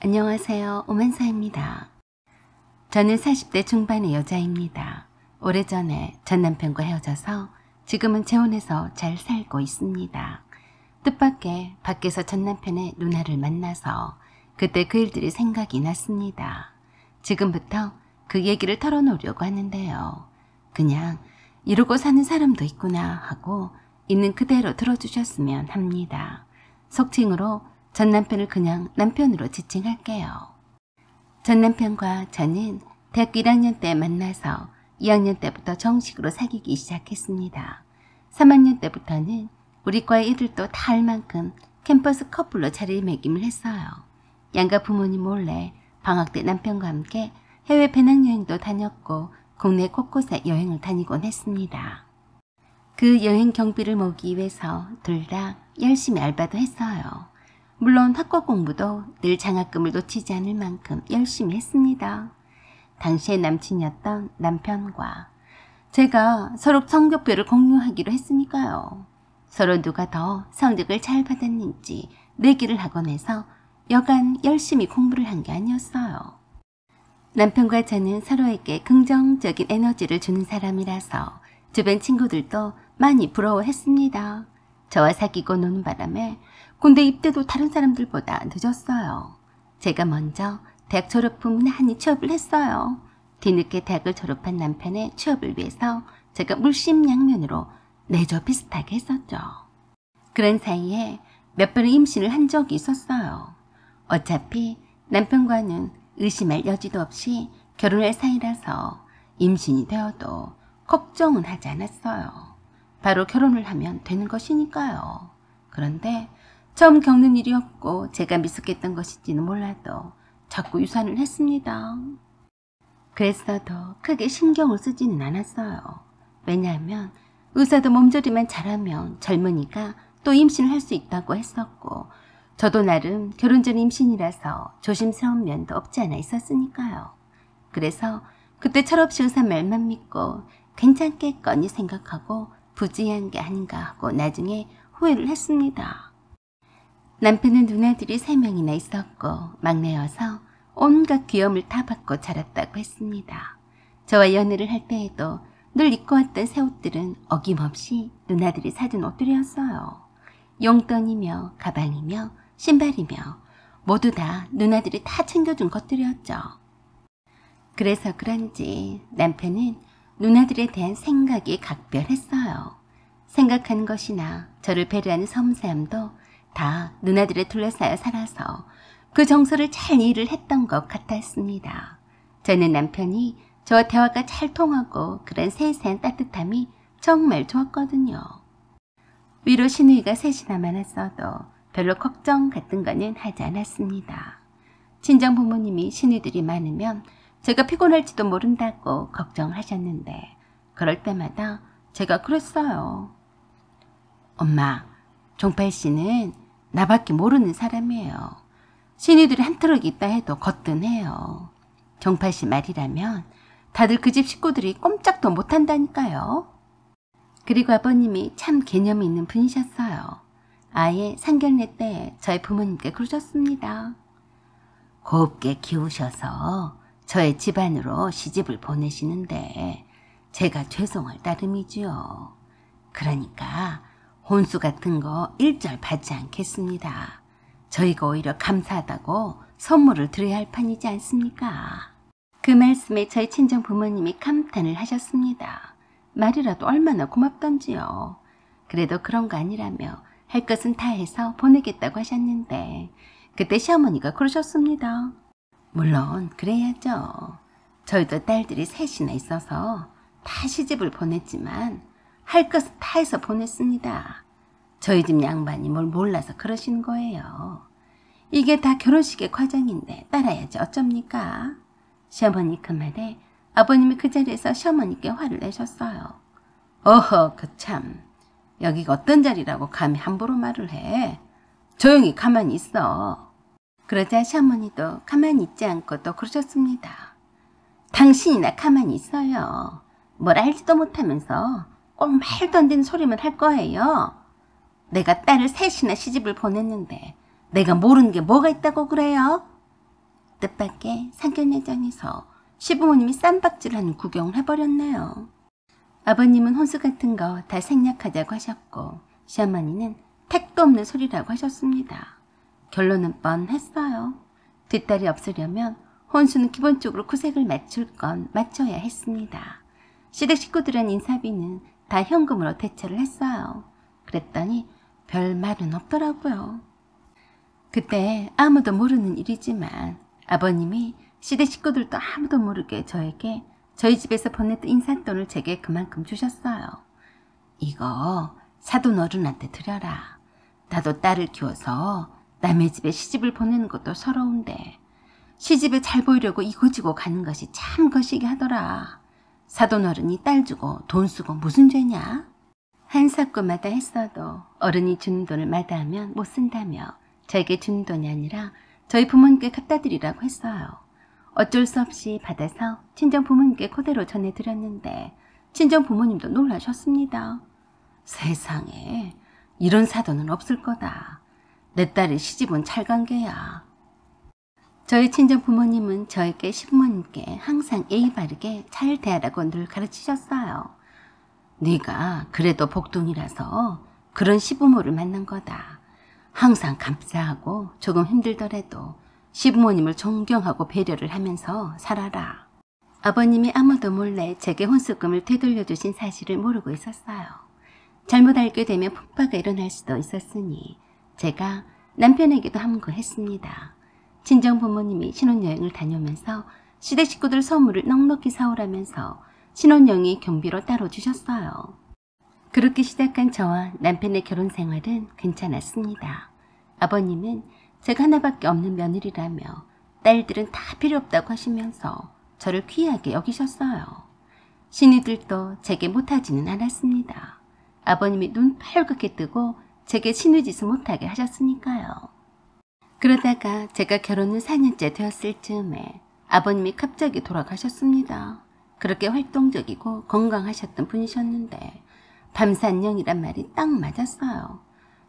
안녕하세요. 오만사입니다. 저는 40대 중반의 여자입니다. 오래전에 전 남편과 헤어져서 지금은 재혼해서 잘 살고 있습니다. 뜻밖의 밖에서 전 남편의 누나를 만나서 그때 그 일들이 생각이 났습니다. 지금부터 그 얘기를 털어놓으려고 하는데요. 그냥 이러고 사는 사람도 있구나 하고 있는 그대로 들어주셨으면 합니다. 속칭으로 전 남편을 그냥 남편으로 지칭할게요. 전 남편과 저는 대학교 1학년 때 만나서 2학년 때부터 정식으로 사귀기 시작했습니다. 3학년 때부터는 우리 과의 애들도 다 알 만큼 캠퍼스 커플로 자리매김을 했어요. 양가 부모님 몰래 방학 때 남편과 함께 해외 배낭여행도 다녔고 국내 곳곳에 여행을 다니곤 했습니다. 그 여행 경비를 모으기 위해서 둘 다 열심히 알바도 했어요. 물론 학과 공부도 늘 장학금을 놓치지 않을 만큼 열심히 했습니다. 당시의 남친이었던 남편과 제가 서로 성적표를 공유하기로 했으니까요. 서로 누가 더 성적을 잘 받았는지 내기를 하곤 해서 여간 열심히 공부를 한 게 아니었어요. 남편과 저는 서로에게 긍정적인 에너지를 주는 사람이라서 주변 친구들도 많이 부러워했습니다. 저와 사귀고 노는 바람에 군대 입대도 다른 사람들보다 늦었어요. 제가 먼저 대학 졸업 후 무난히 취업을 했어요. 뒤늦게 대학을 졸업한 남편의 취업을 위해서 제가 물심양면으로 내조 비슷하게 했었죠. 그런 사이에 몇 번의 임신을 한 적이 있었어요. 어차피 남편과는 의심할 여지도 없이 결혼할 사이라서 임신이 되어도 걱정은 하지 않았어요. 바로 결혼을 하면 되는 것이니까요. 그런데 처음 겪는 일이었고 제가 미숙했던 것인지는 몰라도 자꾸 유산을 했습니다. 그랬어도 크게 신경을 쓰지는 않았어요. 왜냐하면 의사도 몸조리만 잘하면 젊으니까 또 임신을 할 수 있다고 했었고 저도 나름 결혼 전 임신이라서 조심스러운 면도 없지 않아 있었으니까요. 그래서 그때 철없이 의사 말만 믿고 괜찮겠거니 생각하고 부지한 게 아닌가 하고 나중에 후회를 했습니다. 남편은 누나들이 3명이나 있었고 막내여서 온갖 귀여움을 다 받고 자랐다고 했습니다. 저와 연애를 할 때에도 늘 입고 왔던 새 옷들은 어김없이 누나들이 사준 옷들이었어요. 용돈이며 가방이며 신발이며 모두 다 누나들이 다 챙겨준 것들이었죠. 그래서 그런지 남편은 누나들에 대한 생각이 각별했어요. 생각하는 것이나 저를 배려하는 섬세함도 다 누나들에 둘러싸여 살아서 그 정서를 잘 이해를 했던 것 같았습니다. 저는 남편이 저와 대화가 잘 통하고 그런 세세한 따뜻함이 정말 좋았거든요. 위로 시누이가 셋이나 많았어도 별로 걱정 같은 거는 하지 않았습니다. 친정 부모님이 시누이들이 많으면 제가 피곤할지도 모른다고 걱정하셨는데 그럴 때마다 제가 그랬어요. 엄마, 종팔씨는 나밖에 모르는 사람이에요. 시누이들이 한 트럭 있다 해도 거뜬해요. 종팔씨 말이라면 다들 그 집 식구들이 꼼짝도 못한다니까요. 그리고 아버님이 참 개념이 있는 분이셨어요. 아예 상견례 때 저희 부모님께 그러셨습니다. 곱게 키우셔서 저의 집안으로 시집을 보내시는데 제가 죄송할 따름이지요. 그러니까 혼수 같은 거 일절 받지 않겠습니다. 저희가 오히려 감사하다고 선물을 드려야 할 판이지 않습니까? 그 말씀에 저희 친정 부모님이 감탄을 하셨습니다. 말이라도 얼마나 고맙던지요. 그래도 그런 거 아니라며 할 것은 다 해서 보내겠다고 하셨는데 그때 시어머니가 그러셨습니다. 물론 그래야죠. 저희도 딸들이 셋이나 있어서 다 시집을 보냈지만 할 것은 다 해서 보냈습니다. 저희 집 양반이 뭘 몰라서 그러신 거예요. 이게 다 결혼식의 과정인데 따라야지 어쩝니까? 시어머니 그 말에 아버님이 그 자리에서 시어머니께 화를 내셨어요. 어허, 그 참. 여기가 어떤 자리라고 감히 함부로 말을 해. 조용히 가만히 있어. 그러자 시어머니도 가만히 있지 않고 또 그러셨습니다. 당신이나 가만히 있어요. 뭘 알지도 못하면서 꼭 말도 안 되는 소리만 할 거예요. 내가 딸을 셋이나 시집을 보냈는데 내가 모르는 게 뭐가 있다고 그래요? 뜻밖의 상견례장에서 시부모님이 쌈박질하는 구경을 해버렸네요. 아버님은 혼수 같은 거 다 생략하자고 하셨고 시어머니는 택도 없는 소리라고 하셨습니다. 결론은 뻔했어요. 뒷딸이 없으려면 혼수는 기본적으로 구색을 맞출 건 맞춰야 했습니다. 시댁 식구들은 인사비는 다 현금으로 대처를 했어요. 그랬더니 별 말은 없더라고요. 그때 아무도 모르는 일이지만 아버님이 시댁 식구들도 아무도 모르게 저에게 저희 집에서 보냈던 인사돈을 제게 그만큼 주셨어요. 이거 사돈 어른한테 드려라. 나도 딸을 키워서 남의 집에 시집을 보내는 것도 서러운데 시집에 잘 보이려고 이고지고 가는 것이 참 거시기 하더라. 사돈 어른이 딸 주고 돈 쓰고 무슨 죄냐? 한 사건마다 했어도 어른이 주는 돈을 마다하면 못 쓴다며 저에게 주는 돈이 아니라 저희 부모님께 갖다 드리라고 했어요. 어쩔 수 없이 받아서 친정 부모님께 그대로 전해드렸는데 친정 부모님도 놀라셨습니다. 세상에 이런 사돈은 없을 거다. 내 딸의 시집은 찰관계야. 저희 친정 부모님은 저에게 시부모님께 항상 예의 바르게 잘 대하라고 늘 가르치셨어요. 네가 그래도 복둥이라서 그런 시부모를 만난 거다. 항상 감사하고 조금 힘들더라도 시부모님을 존경하고 배려를 하면서 살아라. 아버님이 아무도 몰래 제게 혼수금을 되돌려주신 사실을 모르고 있었어요. 잘못 알게 되면 폭파가 일어날 수도 있었으니 제가 남편에게도 함구했습니다. 친정 부모님이 신혼여행을 다녀오면서 시댁 식구들 선물을 넉넉히 사오라면서 신혼여행의 경비로 따로 주셨어요. 그렇게 시작한 저와 남편의 결혼 생활은 괜찮았습니다. 아버님은 제가 하나밖에 없는 며느리라며 딸들은 다 필요 없다고 하시면서 저를 귀하게 여기셨어요. 신우들도 제게 못하지는 않았습니다. 아버님이 눈 빨갛게 뜨고 제게 신우짓을 못하게 하셨으니까요. 그러다가 제가 결혼 후 4년째 되었을 즈음에 아버님이 갑자기 돌아가셨습니다. 그렇게 활동적이고 건강하셨던 분이셨는데 밤산령이란 말이 딱 맞았어요.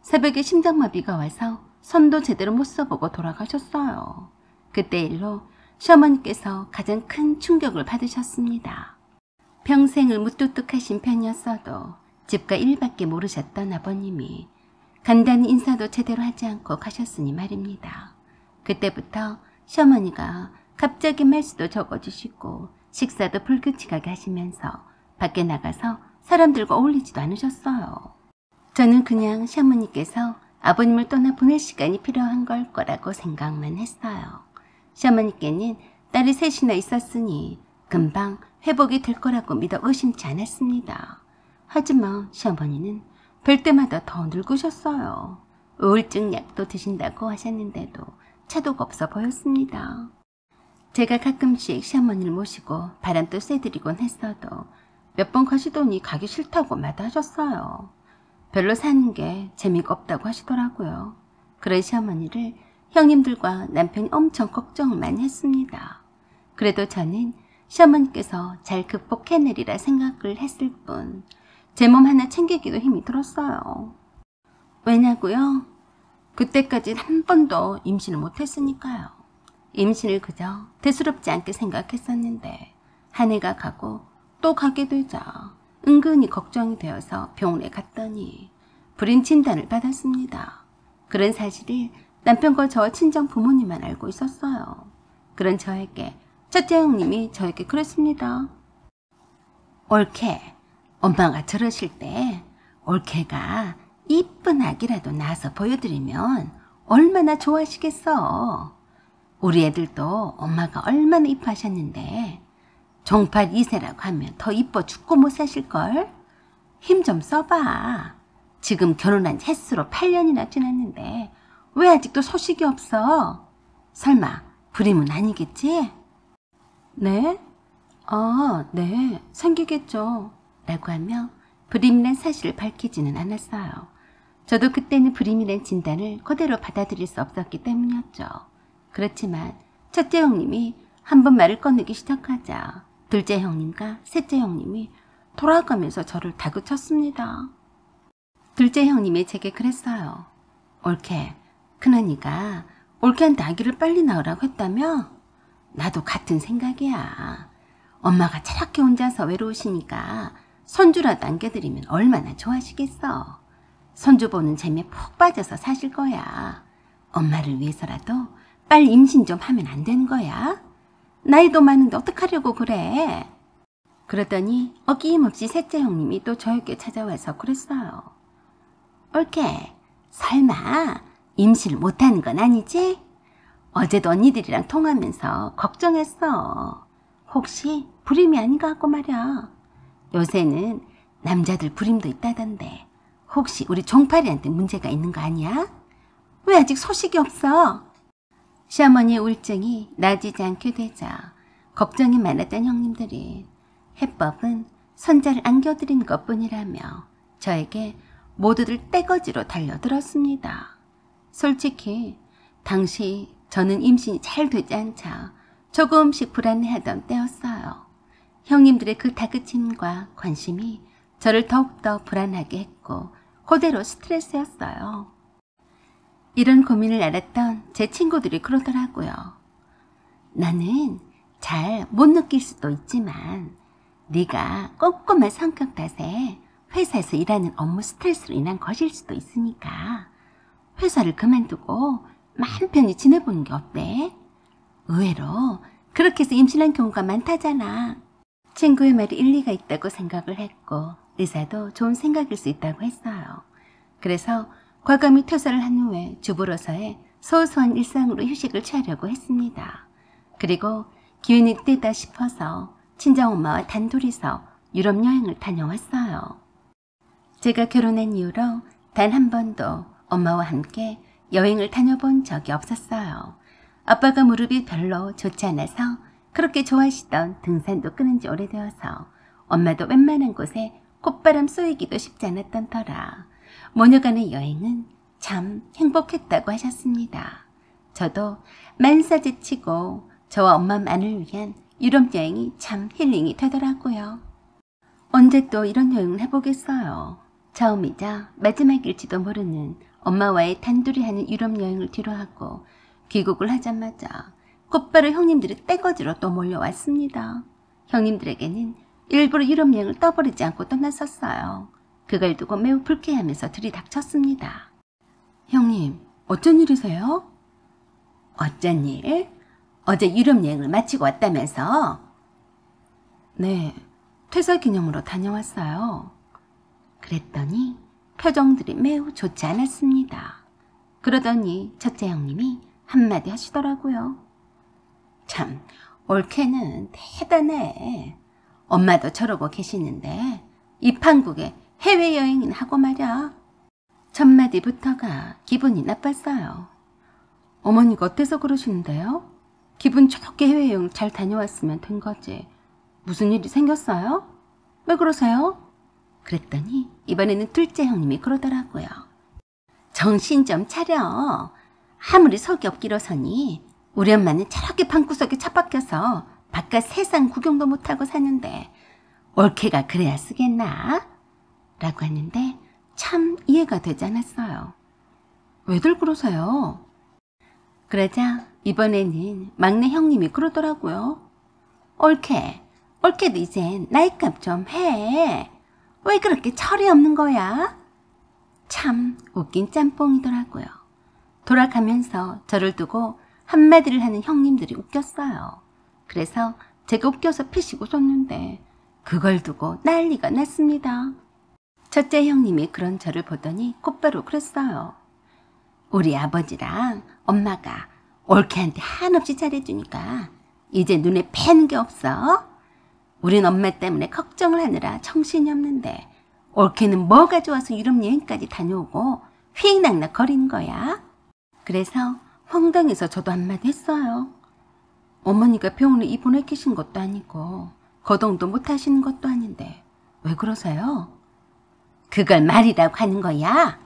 새벽에 심장마비가 와서 손도 제대로 못 써보고 돌아가셨어요. 그때 일로 시어머니께서 가장 큰 충격을 받으셨습니다. 평생을 무뚝뚝하신 편이었어도 집과 일밖에 모르셨던 아버님이 간단히 인사도 제대로 하지 않고 가셨으니 말입니다. 그때부터 시어머니가 갑자기 말수도 적어주시고 식사도 불규칙하게 하시면서 밖에 나가서 사람들과 어울리지도 않으셨어요. 저는 그냥 시어머니께서 아버님을 떠나 보낼 시간이 필요한 걸 거라고 생각만 했어요. 시어머니께는 딸이 셋이나 있었으니 금방 회복이 될 거라고 믿어 의심치 않았습니다. 하지만 시어머니는 뵐 때마다 더 늙으셨어요. 우울증 약도 드신다고 하셨는데도 차도가 없어 보였습니다. 제가 가끔씩 시어머니를 모시고 바람도 쐬드리곤 했어도 몇 번 가시더니 가기 싫다고 마다하셨어요. 별로 사는 게 재미가 없다고 하시더라고요. 그런 시어머니를 형님들과 남편이 엄청 걱정을 많이 했습니다. 그래도 저는 시어머니께서 잘 극복해내리라 생각을 했을 뿐 제 몸 하나 챙기기도 힘이 들었어요. 왜냐고요? 그때까지 한 번도 임신을 못했으니까요. 임신을 그저 대수롭지 않게 생각했었는데 한 해가 가고 또 가게 되자 은근히 걱정이 되어서 병원에 갔더니 불임 진단을 받았습니다. 그런 사실을 남편과 저 친정 부모님만 알고 있었어요. 그런 저에게 첫째 형님이 저에게 그랬습니다. 올케, 엄마가 저러실 때 올케가 이쁜 아기라도 낳아서 보여드리면 얼마나 좋아하시겠어. 우리 애들도 엄마가 얼마나 이뻐하셨는데 종팔 2세라고 하면 더 이뻐 죽고 못 사실걸? 힘 좀 써봐. 지금 결혼한 지 햇수로 8년이나 지났는데 왜 아직도 소식이 없어? 설마 불임은 아니겠지? 네? 아, 네, 생기겠죠. 라고 하며 불임이란 사실을 밝히지는 않았어요. 저도 그때는 불임이란 진단을 그대로 받아들일 수 없었기 때문이었죠. 그렇지만 첫째 형님이 한번 말을 꺼내기 시작하자 둘째 형님과 셋째 형님이 돌아가면서 저를 다그쳤습니다. 둘째 형님이 제게 그랬어요. 올케, 큰언니가 올케한테 아기를 빨리 낳으라고 했다며? 나도 같은 생각이야. 엄마가 저렇게 혼자서 외로우시니까 손주라도 안겨드리면 얼마나 좋아하시겠어. 손주 보는 재미에 푹 빠져서 사실 거야. 엄마를 위해서라도 빨리 임신 좀 하면 안 되는 거야? 나이도 많은데 어떡하려고 그래? 그러더니 어김없이 셋째 형님이 또 저에게 찾아와서 그랬어요. 옳게, 설마 임신을 못하는 건 아니지? 어제도 언니들이랑 통하면서 걱정했어. 혹시 불임이 아닌가 하고 말이야. 요새는 남자들 불임도 있다던데 혹시 우리 종파리한테 문제가 있는 거 아니야? 왜 아직 소식이 없어? 시어머니의 우울증이 나아지지 않게 되자 걱정이 많았던 형님들이 해법은 손자를 안겨드리는 것뿐이라며 저에게 모두들 떼거지로 달려들었습니다. 솔직히 당시 저는 임신이 잘 되지 않자 조금씩 불안해하던 때였어요. 형님들의 그 다그침과 관심이 저를 더욱더 불안하게 했고 그대로 스트레스였어요. 이런 고민을 알았던 제 친구들이 그러더라고요. 나는 잘 못 느낄 수도 있지만 네가 꼼꼼한 성격 탓에 회사에서 일하는 업무 스트레스로 인한 것일 수도 있으니까 회사를 그만두고 마음 편히 지내보는 게 어때? 의외로 그렇게 해서 임신한 경우가 많다잖아. 친구의 말이 일리가 있다고 생각을 했고 의사도 좋은 생각일 수 있다고 했어요. 그래서 과감히 퇴사를 한 후에 주부로서의 소소한 일상으로 휴식을 취하려고 했습니다. 그리고 기회는 때다 싶어서 친정엄마와 단둘이서 유럽 여행을 다녀왔어요. 제가 결혼한 이후로 단 한 번도 엄마와 함께 여행을 다녀본 적이 없었어요. 아빠가 무릎이 별로 좋지 않아서 그렇게 좋아하시던 등산도 끊은 지 오래되어서 엄마도 웬만한 곳에 콧바람 쏘이기도 쉽지 않았던 터라 모녀간의 여행은 참 행복했다고 하셨습니다. 저도 만사제치고 저와 엄마만을 위한 유럽 여행이 참 힐링이 되더라고요. 언제 또 이런 여행을 해보겠어요. 처음이자 마지막일지도 모르는 엄마와의 단둘이 하는 유럽 여행을 뒤로하고 귀국을 하자마자 곧바로 형님들이 떼거지로 또 몰려왔습니다. 형님들에게는 일부러 유럽 여행을 떠버리지 않고 떠났었어요. 그걸 두고 매우 불쾌하면서 들이닥쳤습니다. 형님, 어쩐 일이세요? 어쩐 일? 어제 유럽 여행을 마치고 왔다면서? 네, 퇴사 기념으로 다녀왔어요. 그랬더니 표정들이 매우 좋지 않았습니다. 그러더니 첫째 형님이 한마디 하시더라고요. 참, 올케는 대단해. 엄마도 저러고 계시는데 이 판국에 해외여행이나 하고 말이야. 첫 마디부터가 기분이 나빴어요. 어머니가 어때서 그러시는데요? 기분 좋게 해외여행 잘 다녀왔으면 된 거지. 무슨 일이 생겼어요? 왜 그러세요? 그랬더니 이번에는 둘째 형님이 그러더라고요. 정신 좀 차려. 아무리 속이 없기로서니 우리 엄마는 저렇게 방구석에 처박혀서 바깥 세상 구경도 못하고 사는데 올케가 그래야 쓰겠나? 라고 했는데 참 이해가 되지 않았어요. 왜들 그러세요? 그러자 이번에는 막내 형님이 그러더라고요. 올케도 이젠 나이값 좀 해. 왜 그렇게 철이 없는 거야? 참 웃긴 짬뽕이더라고요. 돌아가면서 저를 두고 한마디를 하는 형님들이 웃겼어요. 그래서 제가 웃겨서 피식 웃었는데 그걸 두고 난리가 났습니다. 첫째 형님이 그런 저를 보더니 곧바로 그랬어요. 우리 아버지랑 엄마가 올케한테 한없이 잘해주니까 이제 눈에 뵈는 게 없어. 우린 엄마 때문에 걱정을 하느라 정신이 없는데 올케는 뭐가 좋아서 유럽 여행까지 다녀오고 휘낭낙 거리는 거야. 그래서 황당해서 저도 한마디 했어요. 어머니가 병원에 입원해 계신 것도 아니고 거동도 못 하시는 것도 아닌데 왜 그러세요? 그걸 말이라고 하는 거야?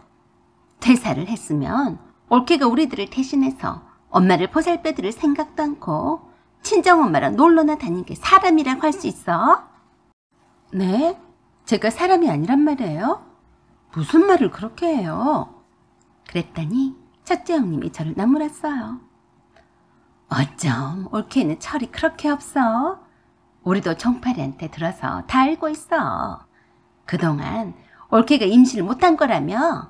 퇴사를 했으면 올케가 우리들을 대신해서 엄마를 보살펴드릴 생각도 않고 친정엄마랑 놀러나 다니는 게 사람이라고 할 수 있어? 네? 제가 사람이 아니란 말이에요? 무슨 말을 그렇게 해요? 그랬더니 첫째 형님이 저를 나무랐어요. 어쩜 올케는 철이 그렇게 없어? 우리도 종파리한테 들어서 다 알고 있어. 그동안 올케가 임신을 못한 거라며?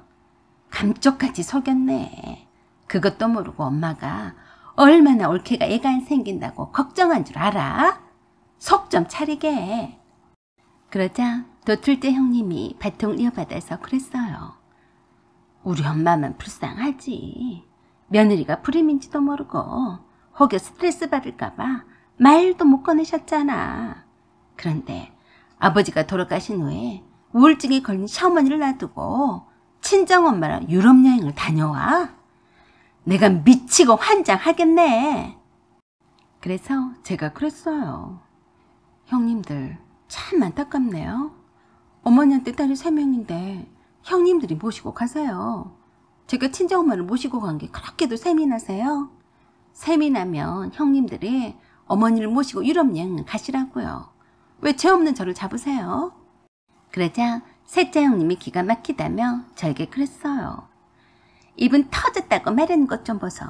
감쪽같이 속였네. 그것도 모르고 엄마가 얼마나 올케가 애가 안 생긴다고 걱정한 줄 알아? 속 좀 차리게. 그러자 또 둘째 형님이 바통을 이어받아서 그랬어요. 우리 엄마만 불쌍하지. 며느리가 불임인지도 모르고 혹여 스트레스 받을까봐 말도 못 꺼내셨잖아. 그런데 아버지가 돌아가신 후에 우울증에 걸린 시어머니를 놔두고 친정엄마랑 유럽 여행을 다녀와? 내가 미치고 환장하겠네. 그래서 제가 그랬어요. 형님들 참 안타깝네요. 어머니한테 딸이 3명인데 형님들이 모시고 가세요. 제가 친정엄마를 모시고 간 게 그렇게도 셈이 나세요? 셈이 나면 형님들이 어머니를 모시고 유럽 여행을 가시라고요. 왜 죄 없는 저를 잡으세요? 그러자 셋째 형님이 기가 막히다며 저에게 그랬어요. 입은 터졌다고 말하는 것 좀 보소.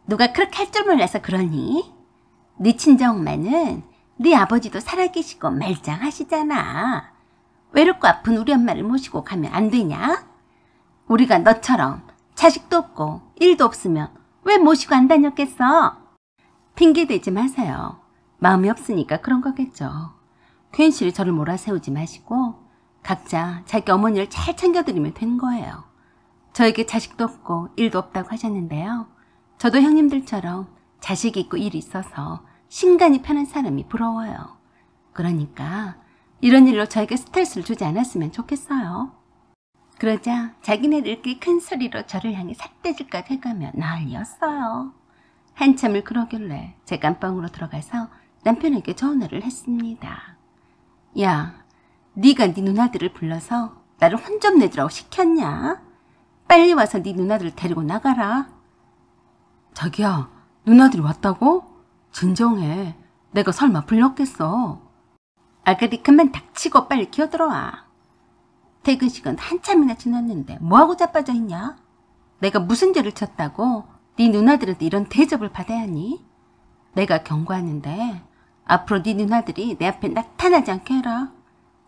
누가 그렇게 할 줄 몰라서 그러니? 네 친정엄마는 네 아버지도 살아계시고 말짱하시잖아. 외롭고 아픈 우리 엄마를 모시고 가면 안 되냐? 우리가 너처럼 자식도 없고 일도 없으면 왜 모시고 안 다녔겠어? 핑계대지 마세요. 마음이 없으니까 그런 거겠죠. 괜시리 저를 몰아세우지 마시고 각자 자기 어머니를 잘 챙겨드리면 되는 거예요. 저에게 자식도 없고 일도 없다고 하셨는데요. 저도 형님들처럼 자식이 있고 일이 있어서 신간이 편한 사람이 부러워요. 그러니까 이런 일로 저에게 스트레스를 주지 않았으면 좋겠어요. 그러자 자기네들끼리 큰 소리로 저를 향해 삿대질까지 해가며 난리였어요. 한참을 그러길래 제가 안방으로 들어가서 남편에게 전화를 했습니다. 야, 네가 네 누나들을 불러서 나를 혼 좀 내주라고 시켰냐? 빨리 와서 네 누나들을 데리고 나가라. 자기야, 누나들이 왔다고? 진정해. 내가 설마 불렀겠어. 아가리 그만 닥치고 빨리 기어들어와. 퇴근 시간 한참이나 지났는데 뭐하고 자빠져 있냐? 내가 무슨 죄를 쳤다고 네 누나들한테 이런 대접을 받아야 하니? 내가 경고하는데 앞으로 네 누나들이 내 앞에 나타나지 않게 해라.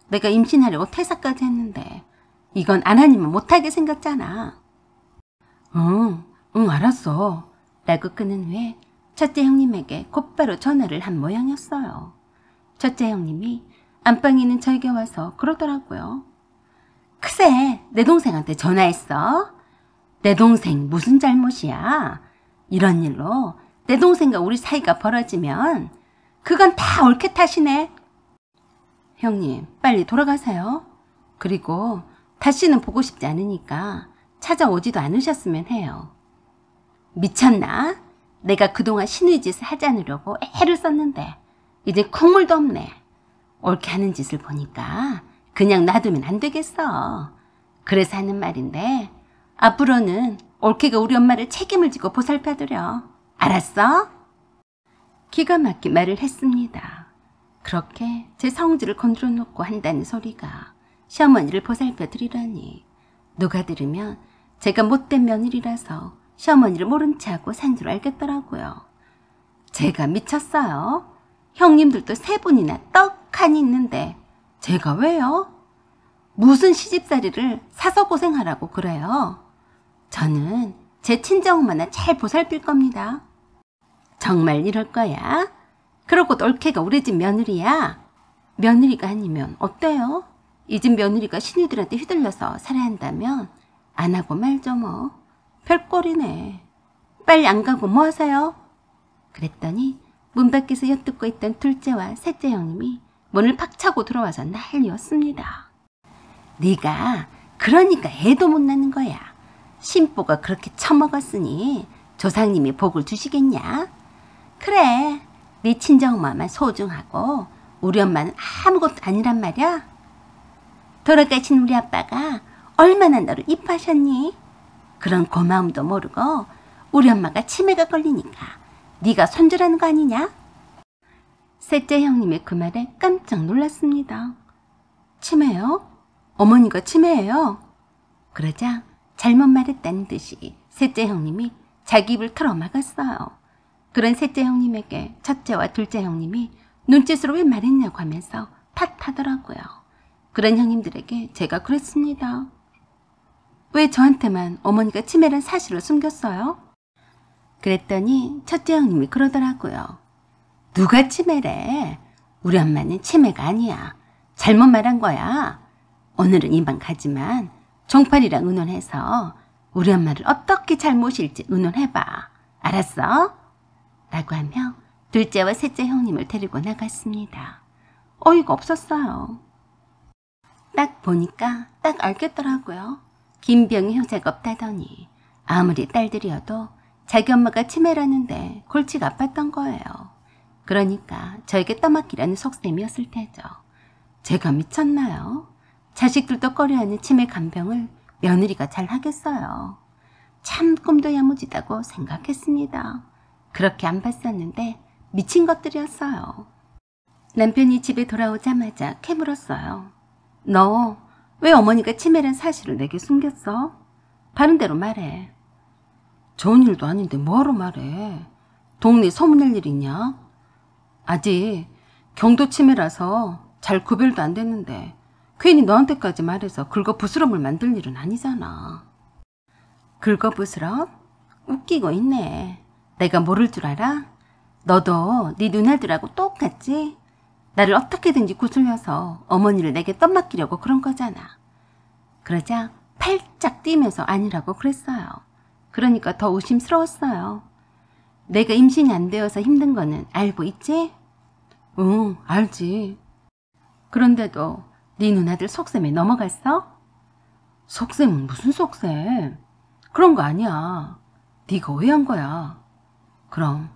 내가 임신하려고 퇴사까지 했는데 이건 안 하니면 못하게 생겼잖아. 응, 알았어. 라고 끊은 후에 첫째 형님에게 곧바로 전화를 한 모양이었어요. 첫째 형님이 안방에 있는 저에게 와서 그러더라고요. 크세, 내 동생한테 전화했어? 내 동생 무슨 잘못이야? 이런 일로 내 동생과 우리 사이가 벌어지면 그건 다 올케 탓이네. 형님, 빨리 돌아가세요. 그리고 다시는 보고 싶지 않으니까 찾아오지도 않으셨으면 해요. 미쳤나? 내가 그동안 신의 짓을 하지 않으려고 애를 썼는데 이제 콧물도 없네. 옳게 하는 짓을 보니까 그냥 놔두면 안 되겠어. 그래서 하는 말인데 앞으로는 올케가 우리 엄마를 책임을 지고 보살펴드려. 알았어? 기가 막힌 말을 했습니다. 그렇게 제 성질을 건드려 놓고 한다는 소리가 시어머니를 보살펴드리라니. 누가 들으면 제가 못된 며느리라서 시어머니를 모른 체하고 산 줄 알겠더라고요. 제가 미쳤어요. 형님들도 3분이나 떡하니 있는데 제가 왜요? 무슨 시집살이를 사서 고생하라고 그래요? 저는 제 친정엄마나 잘 보살필 겁니다. 정말 이럴 거야? 그러고 올케가 우리 집 며느리야? 며느리가 아니면 어때요? 이 집 며느리가 신우들한테 휘둘려서 살아야 한다면 안 하고 말죠 뭐. 별꼴이네. 빨리 안 가고 뭐 하세요? 그랬더니 문 밖에서 엿듣고 있던 둘째와 셋째 형님이 문을 팍 차고 들어와서 난리였습니다. 네가 그러니까 애도 못 낳는 거야. 신보가 그렇게 처먹었으니 조상님이 복을 주시겠냐? 그래, 네 친정엄마만 소중하고 우리 엄마는 아무것도 아니란 말이야? 돌아가신 우리 아빠가 얼마나 너를 이뻐하셨니? 그런 고마움도 모르고 우리 엄마가 치매가 걸리니까 네가 손절하는 거 아니냐? 셋째 형님의 그 말에 깜짝 놀랐습니다. 치매요? 어머니가 치매예요? 그러자 잘못 말했다는 듯이 셋째 형님이 자기 입을 털어막았어요. 그런 셋째 형님에게 첫째와 둘째 형님이 눈짓으로 왜 말했냐고 하면서 탓하더라고요. 그런 형님들에게 제가 그랬습니다. 왜 저한테만 어머니가 치매란 사실을 숨겼어요? 그랬더니 첫째 형님이 그러더라고요. 누가 치매래? 우리 엄마는 치매가 아니야. 잘못 말한 거야. 오늘은 이만 가지만 종팔이랑 의논해서 우리 엄마를 어떻게 잘 모실지 의논해봐. 알았어? 라고 하며 둘째와 셋째 형님을 데리고 나갔습니다. 어이가 없었어요. 딱 보니까 딱 알겠더라고요. 김병희 효자가 없다더니 아무리 딸들이어도 자기 엄마가 치매라는데 골치가 아팠던 거예요. 그러니까 저에게 떠맡기라는 속셈이었을 테죠. 제가 미쳤나요? 자식들도 꺼려하는 치매 간병을 며느리가 잘 하겠어요. 참 꿈도 야무지다고 생각했습니다. 그렇게 안 봤었는데 미친 것들이었어요. 남편이 집에 돌아오자마자 캐물었어요. 너 왜 어머니가 치매란 사실을 내게 숨겼어? 바른 대로 말해. 좋은 일도 아닌데 뭐하러 말해. 동네 소문낼 일 있냐? 아직 경도 치매라서 잘 구별도 안 됐는데 괜히 너한테까지 말해서 긁어부스럼을 만들 일은 아니잖아. 긁어부스럼? 웃기고 있네. 내가 모를 줄 알아? 너도 네 누나들하고 똑같지? 나를 어떻게든지 구슬려서 어머니를 내게 떠맡기려고 그런 거잖아. 그러자 팔짝 뛰면서 아니라고 그랬어요. 그러니까 더 의심스러웠어요. 내가 임신이 안 되어서 힘든 거는 알고 있지? 응, 알지. 그런데도 네 누나들 속셈에 넘어갔어? 속셈은 무슨 속셈? 그런 거 아니야. 네가 오해한 거야. 그럼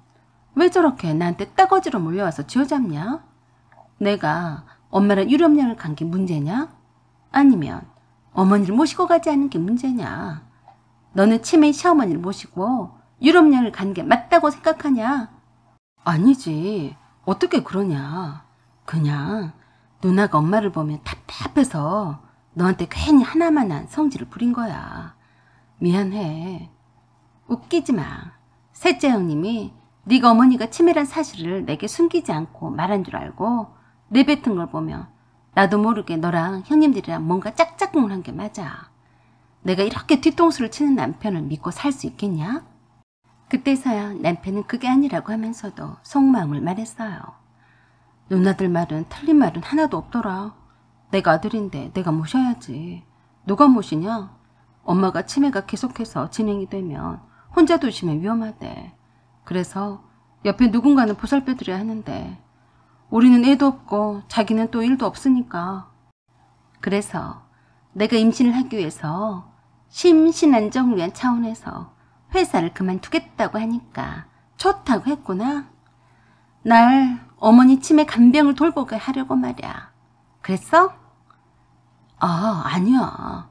왜 저렇게 나한테 떼거지로 몰려와서 쥐어잡냐? 내가 엄마랑 유럽여행을 간 게 문제냐? 아니면 어머니를 모시고 가지 않은 게 문제냐? 너는 치매 시어머니를 모시고 유럽여행을 간 게 맞다고 생각하냐? 아니지. 어떻게 그러냐. 그냥 누나가 엄마를 보면 답답해서 너한테 괜히 하나만한 성질을 부린 거야. 미안해. 웃기지 마. 셋째 형님이 네가 어머니가 치매란 사실을 내게 숨기지 않고 말한 줄 알고 내뱉은 걸 보면 나도 모르게 너랑 형님들이랑 뭔가 짝짝꿍을 한 게 맞아. 내가 이렇게 뒤통수를 치는 남편을 믿고 살 수 있겠냐? 그때서야 남편은 그게 아니라고 하면서도 속마음을 말했어요. 누나들 말은 틀린 말은 하나도 없더라. 내가 아들인데 내가 모셔야지. 누가 모시냐? 엄마가 치매가 계속해서 진행이 되면 혼자 두시면 위험하대. 그래서 옆에 누군가는 보살펴드려야 하는데 우리는 애도 없고 자기는 또 일도 없으니까. 그래서 내가 임신을 하기 위해서 심신안정을 위한 차원에서 회사를 그만두겠다고 하니까 좋다고 했구나. 날 어머니 치매 간병을 돌보게 하려고 말이야. 그랬어? 아, 아니야.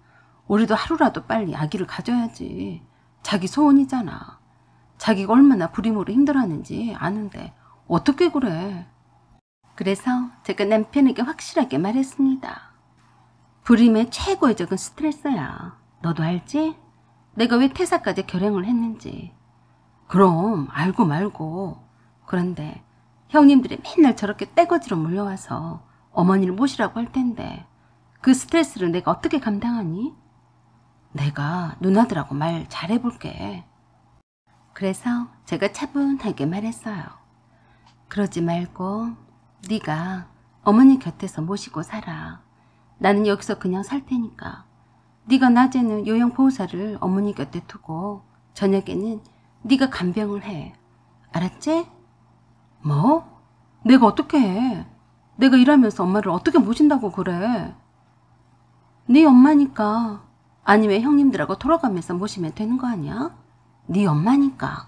우리도 하루라도 빨리 아기를 가져야지. 자기 소원이잖아. 자기가 얼마나 부림으로 힘들었는지 아는데 어떻게 그래. 그래서 제가 남편에게 확실하게 말했습니다. 부림의 최고의 적은 스트레스야. 너도 알지? 내가 왜 퇴사까지 결행을 했는지. 그럼 알고 말고. 그런데 형님들이 맨날 저렇게 떼거지로 몰려와서 어머니를 모시라고 할 텐데 그 스트레스를 내가 어떻게 감당하니? 내가 누나들하고 말 잘해볼게. 그래서 제가 차분하게 말했어요. 그러지 말고 네가 어머니 곁에서 모시고 살아. 나는 여기서 그냥 살 테니까. 네가 낮에는 요양보호사를 어머니 곁에 두고 저녁에는 네가 간병을 해. 알았지? 뭐? 내가 어떻게 해? 내가 일하면서 엄마를 어떻게 모신다고 그래? 네 엄마니까. 아니면 형님들하고 돌아가면서 모시면 되는 거 아니야? 네 엄마니까.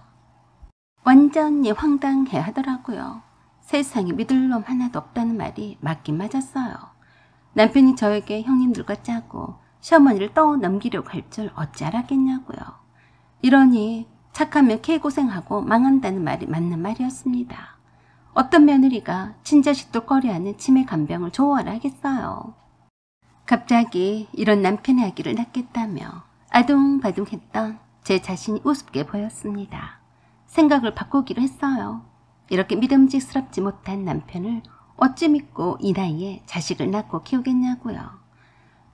완전히 황당해 하더라고요. 세상에 믿을 놈 하나도 없다는 말이 맞긴 맞았어요. 남편이 저에게 형님들과 짜고 시어머니를 떠넘기려고 할 줄 어찌 알았겠냐고요. 이러니 착하면 개고생하고 망한다는 말이 맞는 말이었습니다. 어떤 며느리가 친자식도 꺼려하는 치매 간병을 좋아하라 하겠어요. 갑자기 이런 남편의 아기를 낳겠다며 아둥바둥했던 제 자신이 우습게 보였습니다. 생각을 바꾸기로 했어요. 이렇게 믿음직스럽지 못한 남편을 어찌 믿고 이 나이에 자식을 낳고 키우겠냐고요.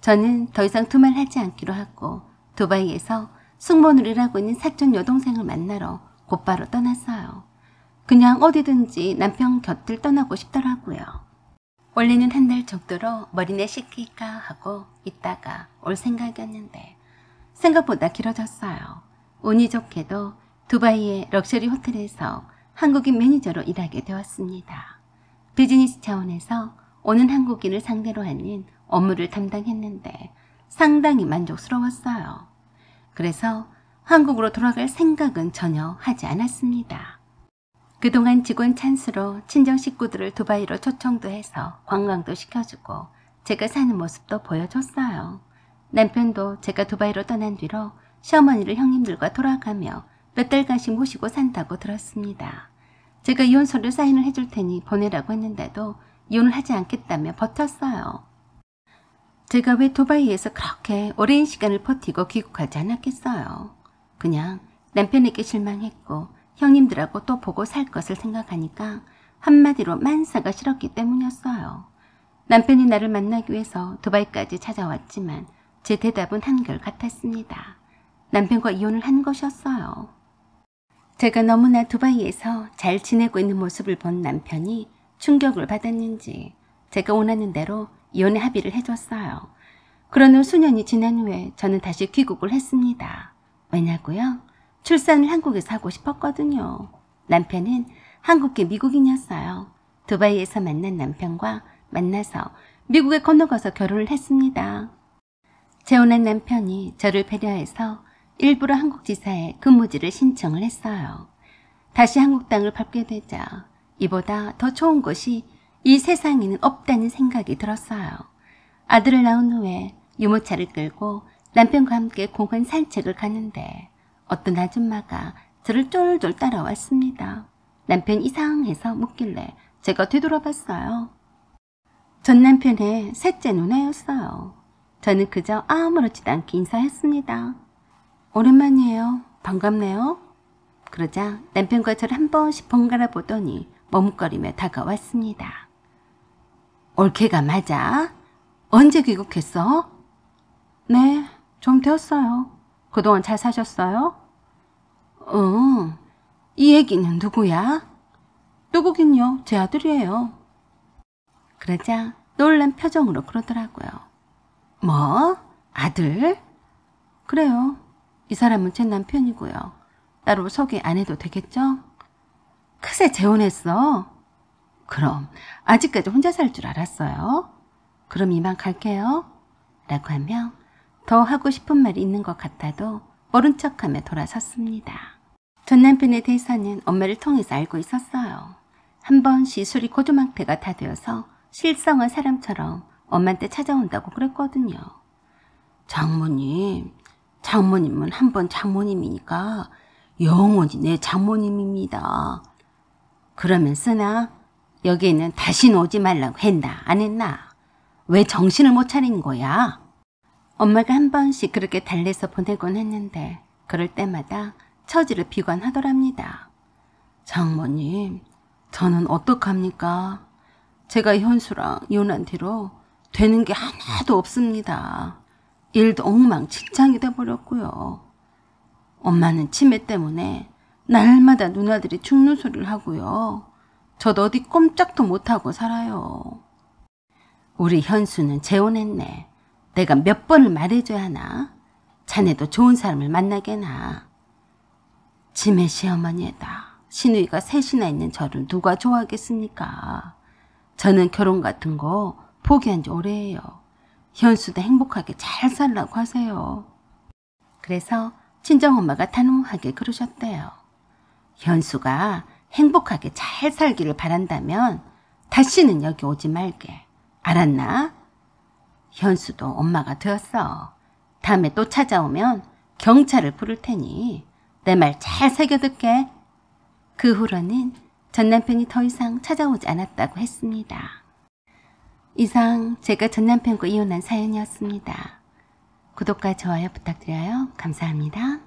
저는 더 이상 두말하지 않기로 하고 두바이에서 승무원으로 일하고 있는 사촌 여동생을 만나러 곧바로 떠났어요. 그냥 어디든지 남편 곁을 떠나고 싶더라고요. 원래는 한 달 정도로 머리내 식힐까 하고 있다가 올 생각이었는데 생각보다 길어졌어요. 운이 좋게도 두바이의 럭셔리 호텔에서 한국인 매니저로 일하게 되었습니다. 비즈니스 차원에서 오는 한국인을 상대로 하는 업무를 담당했는데 상당히 만족스러웠어요. 그래서 한국으로 돌아갈 생각은 전혀 하지 않았습니다. 그동안 직원 찬스로 친정 식구들을 두바이로 초청도 해서 관광도 시켜주고 제가 사는 모습도 보여줬어요. 남편도 제가 두바이로 떠난 뒤로 시어머니를 형님들과 돌아가며 몇 달간씩 모시고 산다고 들었습니다. 제가 이혼서류 사인을 해줄 테니 보내라고 했는데도 이혼을 하지 않겠다며 버텼어요. 제가 왜 두바이에서 그렇게 오랜 시간을 버티고 귀국하지 않았겠어요. 그냥 남편에게 실망했고 형님들하고 또 보고 살 것을 생각하니까 한마디로 만사가 싫었기 때문이었어요. 남편이 나를 만나기 위해서 두바이까지 찾아왔지만 제 대답은 한결같았습니다. 남편과 이혼을 한 것이었어요. 제가 너무나 두바이에서 잘 지내고 있는 모습을 본 남편이 충격을 받았는지 제가 원하는 대로 이혼의 합의를 해줬어요. 그런 후 수년이 지난 후에 저는 다시 귀국을 했습니다. 왜냐고요? 출산을 한국에서 하고 싶었거든요. 남편은 한국계 미국인이었어요. 두바이에서 만난 남편과 만나서 미국에 건너가서 결혼을 했습니다. 재혼한 남편이 저를 배려해서 일부러 한국 지사에 근무지를 신청을 했어요. 다시 한국 땅을 밟게 되자 이보다 더 좋은 곳이 이 세상에는 없다는 생각이 들었어요. 아들을 낳은 후에 유모차를 끌고 남편과 함께 공원 산책을 가는데 어떤 아줌마가 저를 쫄쫄 따라왔습니다. 남편이 이상해서 묻길래 제가 되돌아봤어요. 전 남편의 셋째 누나였어요. 저는 그저 아무렇지도 않게 인사했습니다. 오랜만이에요. 반갑네요. 그러자 남편과 저를 한 번씩 번갈아 보더니 머뭇거리며 다가왔습니다. 올케가 맞아? 언제 귀국했어? 네, 좀 되었어요. 그동안 잘 사셨어요? 이 애기는 누구야? 누구긴요, 제 아들이에요. 그러자 놀란 표정으로 그러더라고요. 뭐? 아들? 그래요. 이 사람은 제 남편이고요. 따로 소개 안 해도 되겠죠? 크세 재혼했어. 그럼 아직까지 혼자 살 줄 알았어요? 그럼 이만 갈게요. 라고 하며 더 하고 싶은 말이 있는 것 같아도 모른 척하며 돌아섰습니다. 전 남편에 대해서는 엄마를 통해서 알고 있었어요. 한 번 시술이 고조망태가 다 되어서 실성한 사람처럼 엄마한테 찾아온다고 그랬거든요. 장모님은 한 번 장모님이니까 영원히 내 장모님입니다. 그러면 쓰나? 여기에는 다시는 오지 말라고 했나 안 했나? 왜 정신을 못 차리는 거야? 엄마가 한 번씩 그렇게 달래서 보내곤 했는데 그럴 때마다 처지를 비관하더랍니다. 장모님, 저는 어떡합니까? 제가 현수랑 이혼한 뒤로 되는 게 하나도 없습니다. 일도 엉망진창이 돼버렸고요. 엄마는 치매 때문에 날마다 누나들이 죽는 소리를 하고요. 저도 어디 꼼짝도 못하고 살아요. 우리 현수는 재혼했네. 내가 몇 번을 말해줘야 하나? 자네도 좋은 사람을 만나게나. 치매 시어머니에다 시누이가 셋이나 있는 저를 누가 좋아하겠습니까? 저는 결혼 같은 거 포기한 지 오래예요. 현수도 행복하게 잘 살라고 하세요. 그래서 친정엄마가 단호하게 그러셨대요. 현수가 행복하게 잘 살기를 바란다면 다시는 여기 오지 말게. 알았나? 현수도 엄마가 되었어. 다음에 또 찾아오면 경찰을 부를 테니 내 말 잘 새겨듣게. 그 후로는 전 남편이 더 이상 찾아오지 않았다고 했습니다. 이상 제가 전 남편과 이혼한 사연이었습니다. 구독과 좋아요 부탁드려요. 감사합니다.